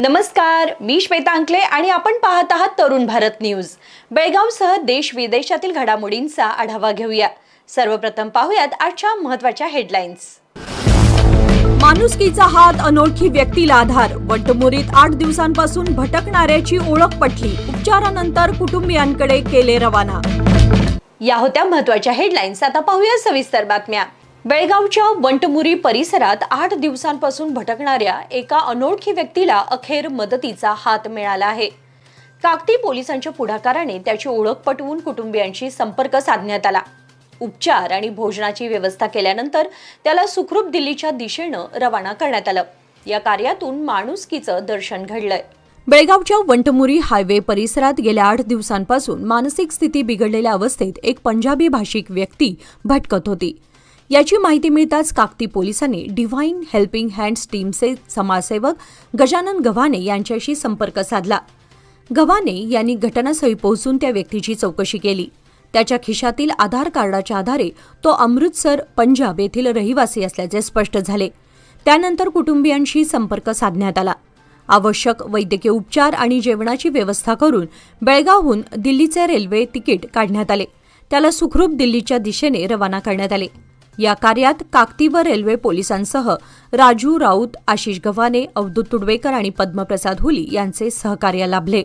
नमस्कार, मी श्वेता अंकले आणि आपण पाहत आहात तरुण भारत न्यूज। बेळगावसह देश विदेशातील घडामोडींचा आढावा घेऊया। सर्वप्रथम पाहूयात आजच्या महत्त्वाच्या हेडलाईन्स। माणुसकीचा हात, अनोळखी व्यक्तीला आधार। वटमुरीत 8 दिवसांपासून भटकणाऱ्याची ओळख पटली। उपचारानंतर कुटुंबियांकडे केले रवाना। या होत्या महत्त्वाच्या हेडलाईन्स। आता पाहूया सविस्तर बातम्या। बेळगावच्या वंटमुरी परिसरात 8 दिवसांपासून भटकणाऱ्या एका अनोळखी व्यक्तीला अखेर मदतीचा हात मिळाला आहे। काकती पोलिसांच्या पुढाकाराने त्याची ओळख पटवून कुटुंबियांशी संपर्क साधण्यात आला। उपचार आणि भोजनाची व्यवस्था केल्यानंतर त्याला सुखरूप दिल्लीच्या दिशेने रवाना करण्यात आलं। या कार्यातून माणुसकीचं दर्शन घडलंय। बेळगावच्या वंटमुरी हायवे परिसरात गेल्या 8 दिवसांपासून मानसिक स्थिती बिघडलेल्या अवस्थेत एक पंजाबी भाषिक व्यक्ती भटकत होती। याची माहिती मिळताच काकती पोलिसांनी डिव्हाइन हेल्पिंग हँड्स टीमचे समाजसेवक गजानन गव्हाणे यांच्याशी संपर्क साधला। गव्हाणे यांनी घटनास्थळी पोहोचून त्या व्यक्तीची चौकशी केली। त्याच्या खिशातील आधार कार्डाच्या आधारे तो अमृतसर, पंजाब येथील रहिवासी असल्याचे स्पष्ट झाले। त्यानंतर कुटुंबियांशी संपर्क साधण्यात आला। आवश्यक वैद्यकीय उपचार आणि जेवणाची व्यवस्था करून बेळगावहून दिल्लीचे रेल्वे तिकीट काढण्यात आले। त्याला सुखरूप दिल्लीच्या दिशेने रवाना करण्यात आले। या कार्यात काकती व रेल्वे पोलिसांसह राजू राऊत, आशिष गव्हाणे, अवधूत तुडवेकर आणि पद्मप्रसाद हुली यांचे सहकार्य लाभले।